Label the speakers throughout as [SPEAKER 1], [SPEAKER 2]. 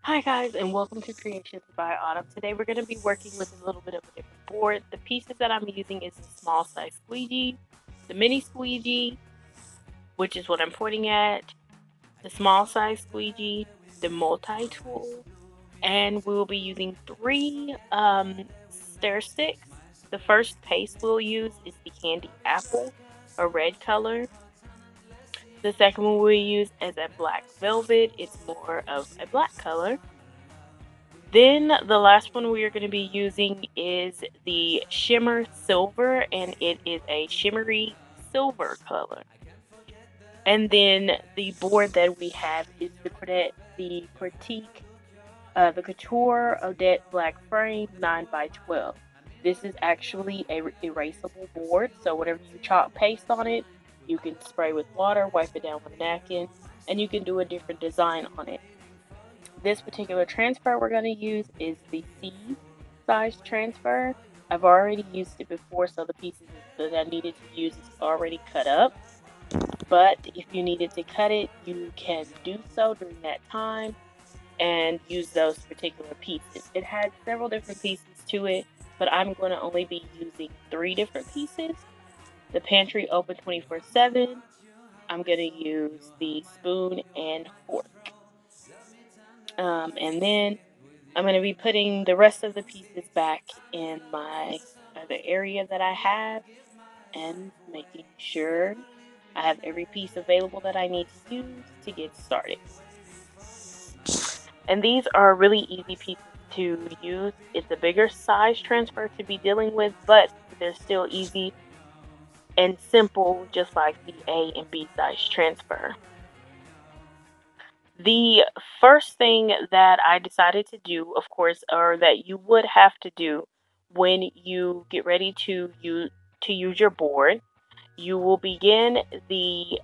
[SPEAKER 1] Hi guys, and welcome to Creations by Autumn. Today we're going to be working with a little bit of a different board. The pieces that I'm using is the small size squeegee, the mini squeegee, which is what I'm pointing at, the small size squeegee, the multi-tool, and we will be using three stair sticks. The first paste we'll use is the candy apple, a red color. The second one we'll use is a black velvet. It's more of a black color. Then the last one we are going to be using is the Shimmer Silver, and it is a shimmery silver color. And then the board that we have is the Couture Odette Black Frame 9x12. This is actually a erasable board, so whenever you chalk paste on it, you can spray with water, wipe it down with a napkin, and you can do a different design on it. This particular transfer we're going to use is the C size transfer. I've already used it before, so the pieces that I needed to use is already cut up. But if you needed to cut it, you can do so during that time and use those particular pieces. It had several different pieces to it, but I'm going to only be using 3 different pieces. The pantry open 24/7. I'm going to use the spoon and fork. And then I'm going to be putting the rest of the pieces back in my other area that I have and making sure I have every piece available that I need to use to get started. And these are really easy pieces to use. It's a bigger size transfer to be dealing with, but they're still easy and simple, just like the A and B size transfer. The first thing that I decided to do, of course, or that you would have to do when you get ready to use your board, you will begin the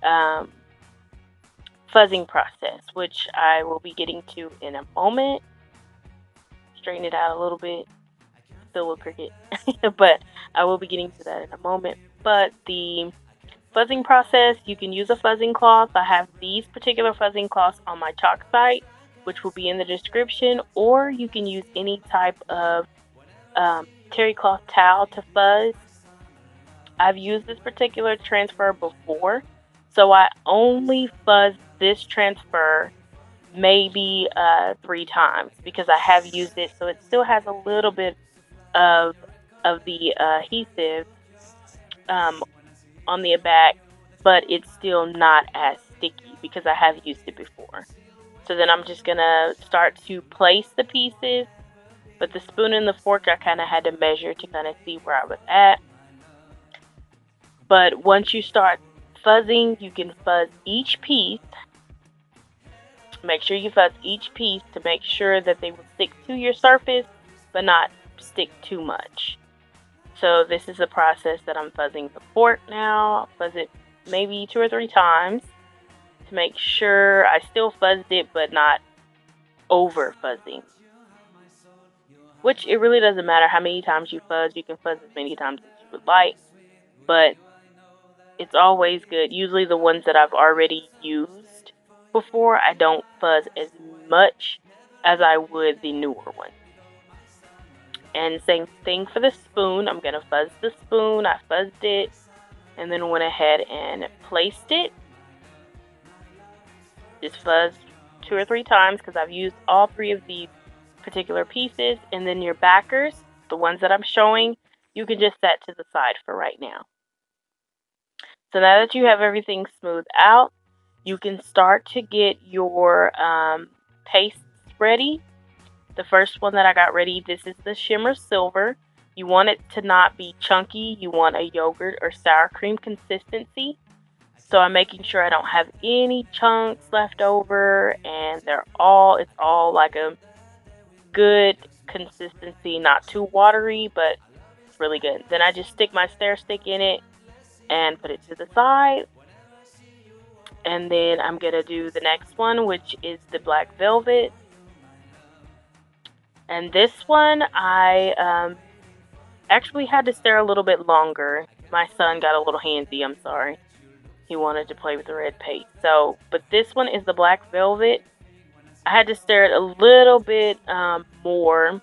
[SPEAKER 1] fuzzing process, which I will be getting to in a moment. Straighten it out a little bit, still a cricket, but I will be getting to that in a moment. But the fuzzing process, you can use a fuzzing cloth. I have these particular fuzzing cloths on my chalk site, which will be in the description, or you can use any type of terry cloth towel to fuzz. I've used this particular transfer before, so I only fuzzed this transfer maybe 3 times because I have used it, so it still has a little bit of the adhesive on the back, but it's still not as sticky because I have used it before. So then I'm just gonna start to place the pieces, but the spoon and the fork I kind of had to measure to kind of see where I was at. But once you start fuzzing, you can fuzz each piece. Make sure you fuzz each piece to make sure that they will stick to your surface, but not stick too much. So this is the process that I'm fuzzing the fork now. I'll fuzz it maybe 2 or 3 times to make sure I still fuzzed it, but not over fuzzing. Which it really doesn't matter how many times you fuzz. You can fuzz as many times as you would like, but it's always good. Usually the ones that I've already used before, I don't fuzz as much as I would the newer ones. And same thing for the spoon. I'm going to fuzz the spoon. I fuzzed it and then went ahead and placed it. Just fuzzed 2 or 3 times because I've used all 3 of these particular pieces. And then your backers, the ones that I'm showing, you can just set to the side for right now. So now that you have everything smoothed out, you can start to get your pastes ready. The first one that I got ready, this is the Shimmer Silver. You want it to not be chunky. You want a yogurt or sour cream consistency. So I'm making sure I don't have any chunks left over, and it's all like a good consistency, not too watery, but really good. Then I just stick my stair stick in it and put it to the side. And then I'm going to do the next one, which is the black velvet. And this one, I actually had to stare a little bit longer. My son got a little handsy, I'm sorry. He wanted to play with the red paint. But this one is the black velvet. I had to stir it a little bit more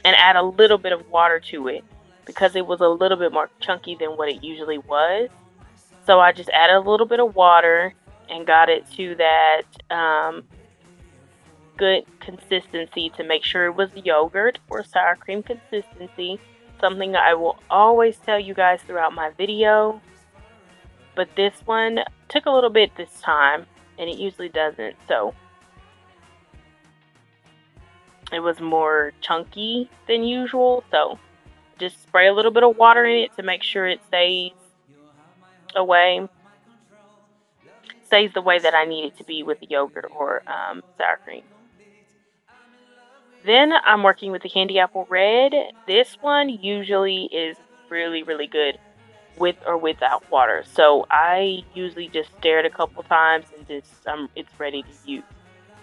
[SPEAKER 1] and add a little bit of water to it because it was a little bit more chunky than what it usually was. So I just added a little bit of water and got it to that good consistency to make sure it was yogurt or sour cream consistency. Something I will always tell you guys throughout my video. But this one took a little bit this time, and it usually doesn't. So it was more chunky than usual. So just spray a little bit of water in it to make sure it stays the way that I need it to be with the yogurt or sour cream. Then I'm working with the Candy Apple Red. This one usually is really, really good with or without water. So I usually just stir it a couple times and just it's ready to use.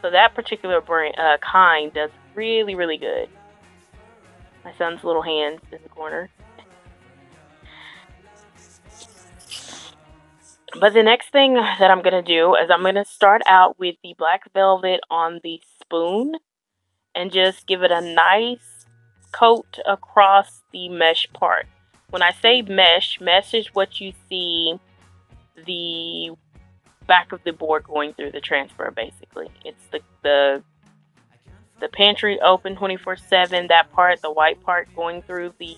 [SPEAKER 1] So that particular brand, kind does really, really good. My son's little hands in the corner. But the next thing that I'm going to do is I'm going to start out with the black velvet on the spoon and just give it a nice coat across the mesh part. When I say mesh is what you see the back of the board going through the transfer, basically. It's the pantry open 24/7, that part, the white part going through the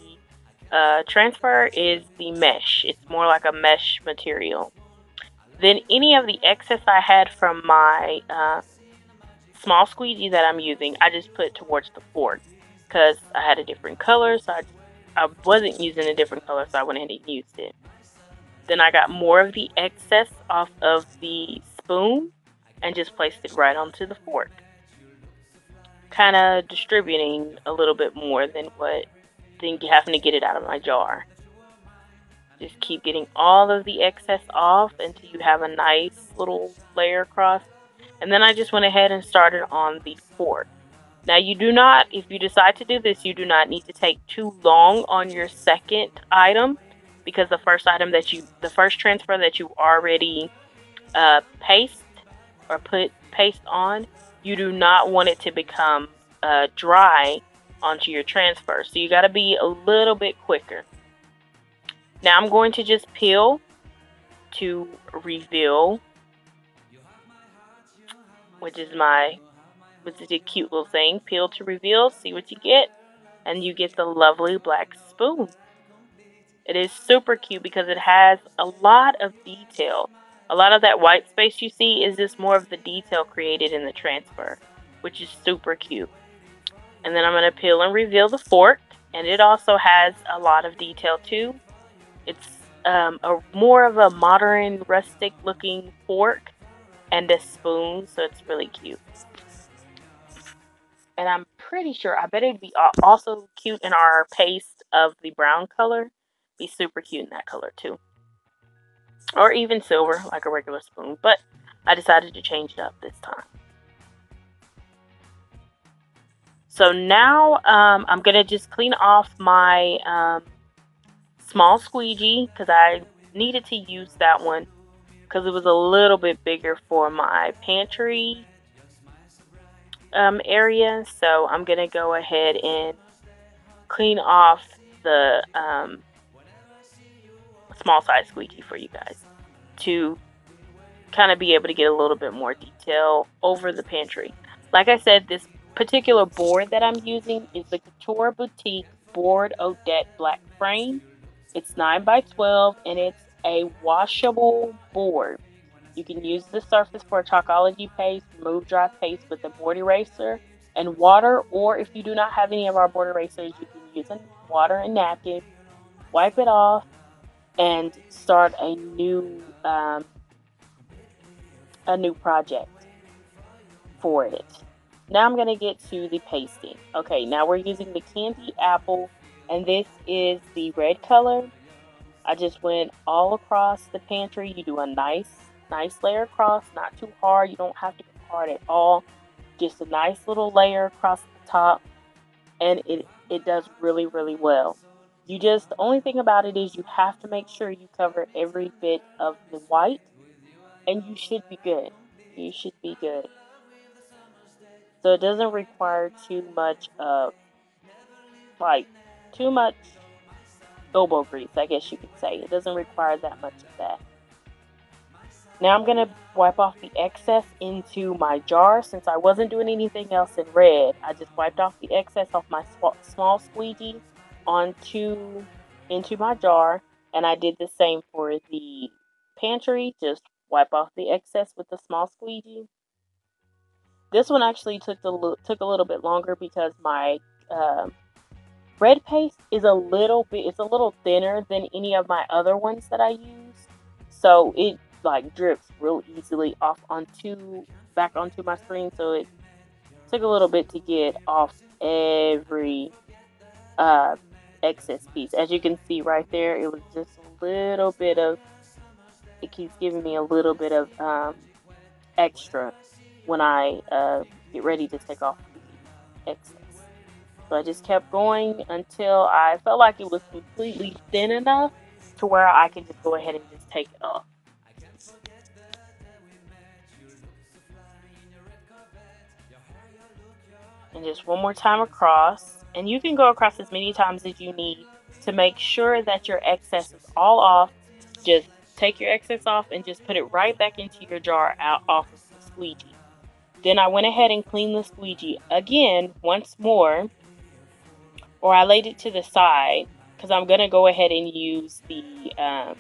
[SPEAKER 1] transfer is the mesh. It's more like a mesh material. Then any of the excess I had from my small squeegee that I'm using, I just put towards the fork because I had a different color, so I wasn't using a different color, so I went ahead and used it. Then I got more of the excess off of the spoon and just placed it right onto the fork. Kind of distributing a little bit more than having to get it out of my jar. Just keep getting all of the excess off until you have a nice little layer across. And then I just went ahead and started on the fork. Now you do not, if you decide to do this, you do not need to take too long on your second item, because the first transfer that you already put paste on, you do not want it to become dry onto your transfer. So you got to be a little bit quicker. Now I'm going to just peel to reveal, which is a cute little thing. Peel to reveal, see what you get, and you get the lovely black spoon. It is super cute because it has a lot of detail. A lot of that white space you see is just more of the detail created in the transfer, which is super cute. And then I'm going to peel and reveal the fork, and it also has a lot of detail too. It's more of a modern, rustic looking fork and a spoon, so it's really cute. And I'm pretty sure, I bet it'd be also cute in our paste of the brown color. Be super cute in that color too. Or even silver, like a regular spoon. But I decided to change it up this time. So now I'm going to just clean off my small squeegee because I needed to use that one because it was a little bit bigger for my pantry area. So I'm going to go ahead and clean off the small size squeegee for you guys to kind of be able to get a little bit more detail over the pantry. Like I said, this particular board that I'm using is the Couture Boutique Board Odette Black Frame. It's 9x12 and it's a washable board. You can use the surface for a Chalkology paste, remove dry paste with a board eraser and water, or if you do not have any of our board erasers, you can use water and napkin, wipe it off, and start a new project for it. Now I'm going to get to the pasting. Okay, now we're using the Candy Apple, and this is the red color. I just went all across the pantry. You do a nice layer across, not too hard. You don't have to go hard at all. Just a nice little layer across the top, and it does really, really well. The only thing about it is you have to make sure you cover every bit of the white, and you should be good. You should be good. So it doesn't require too much of, like, too much elbow grease, I guess you could say. It doesn't require that much of that. Now I'm going to wipe off the excess into my jar. Since I wasn't doing anything else in red, I just wiped off the excess off my small squeegee into my jar. And I did the same for the pantry. Just wipe off the excess with the small squeegee. This one actually took a little bit longer because my red paste is a little thinner than any of my other ones that I use. So it like drips real easily back onto my screen. So it took a little bit to get off every excess piece. As you can see right there, it was just a little bit of, it keeps giving me a little bit of extra when I get ready to take off the excess. So I just kept going until I felt like it was completely thin enough to where I could just go ahead and just take it off. And just one more time across. And you can go across as many times as you need to make sure that your excess is all off. Just take your excess off and just put it right back into your jar off of the squeegee. Then I went ahead and cleaned the squeegee again once more, or I laid it to the side because I'm going to go ahead and use the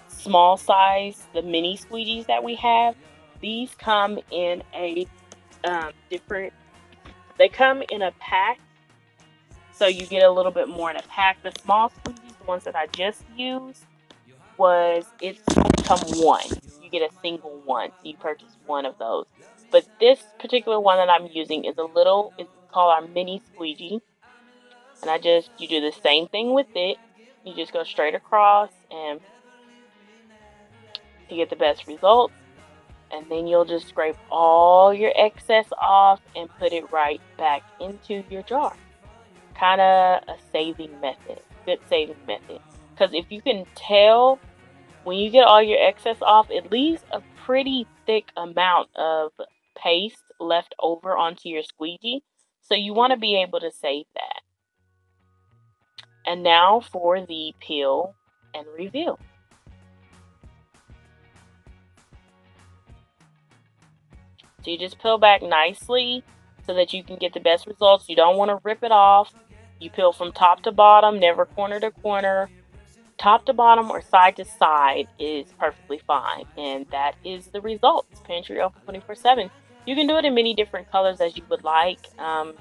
[SPEAKER 1] small size, the mini squeegees that we have. These come in a they come in a pack, so you get a little bit more in a pack. The small squeegees, the ones that I just used, it's come one. You get a single one, so you purchase one of those. But this particular one that I'm using is it's called our mini squeegee. And you do the same thing with it. You just go straight across and to get the best results. And then you'll just scrape all your excess off and put it right back into your jar. Kind of a saving method, good saving method. Because if you can tell, when you get all your excess off, it leaves a pretty thick amount of paste left over onto your squeegee. So you want to be able to save that. And now for the peel and reveal. So you just peel back nicely so that you can get the best results. You don't want to rip it off. You peel from top to bottom, never corner to corner. Top to bottom or side to side is perfectly fine. And that is the results. Pantry open 24/7. You can do it in many different colors as you would like.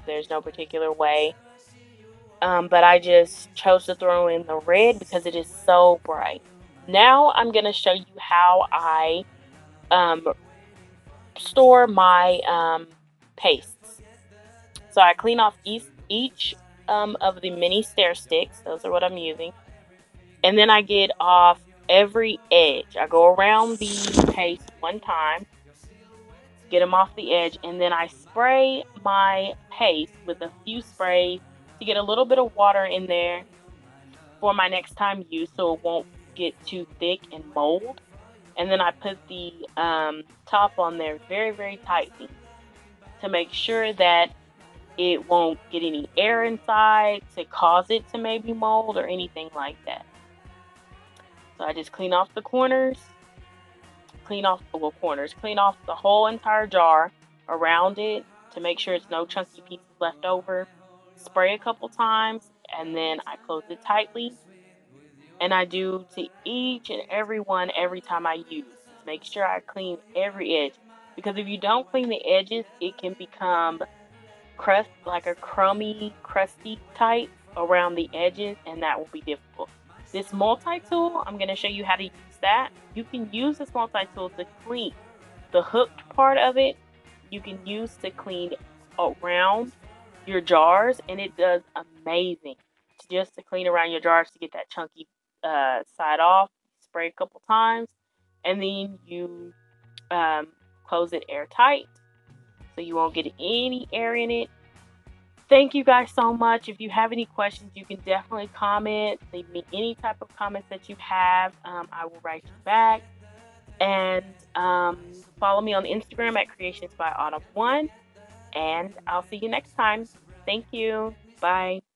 [SPEAKER 1] There's no particular way. But I just chose to throw in the red because it is so bright. Now I'm going to show you how I store my pastes. So I clean off each of the mini stair sticks. Those are what I'm using. And then I get off every edge. I go around the paste one time, get them off the edge, and then I spray my paste with a few sprays to get a little bit of water in there for my next time use so it won't get too thick and mold. And then I put the top on there very, very tightly to make sure that it won't get any air inside to cause it to maybe mold or anything like that. So I just clean off the corners, clean off the whole entire jar around it to make sure it's no chunky pieces left over. Spray a couple times and then I close it tightly. And I do to each and every one every time I use. Make sure I clean every edge. Because if you don't clean the edges, it can become like a crummy, crusty type around the edges, and that will be difficult. This multi-tool, I'm going to show you how to use that. You can use this multi-tool to clean the hooked part of it. You can use to clean around your jars, and it does amazing. Just to clean around your jars to get that chunky side off. Spray a couple times, and then you close it airtight so you won't get any air in it. Thank you guys so much. If you have any questions, you can definitely comment. Leave me any type of comments that you have. I will write you back. And Follow me on Instagram at Creations by Autumn 1, and I'll see you next time. Thank you. Bye.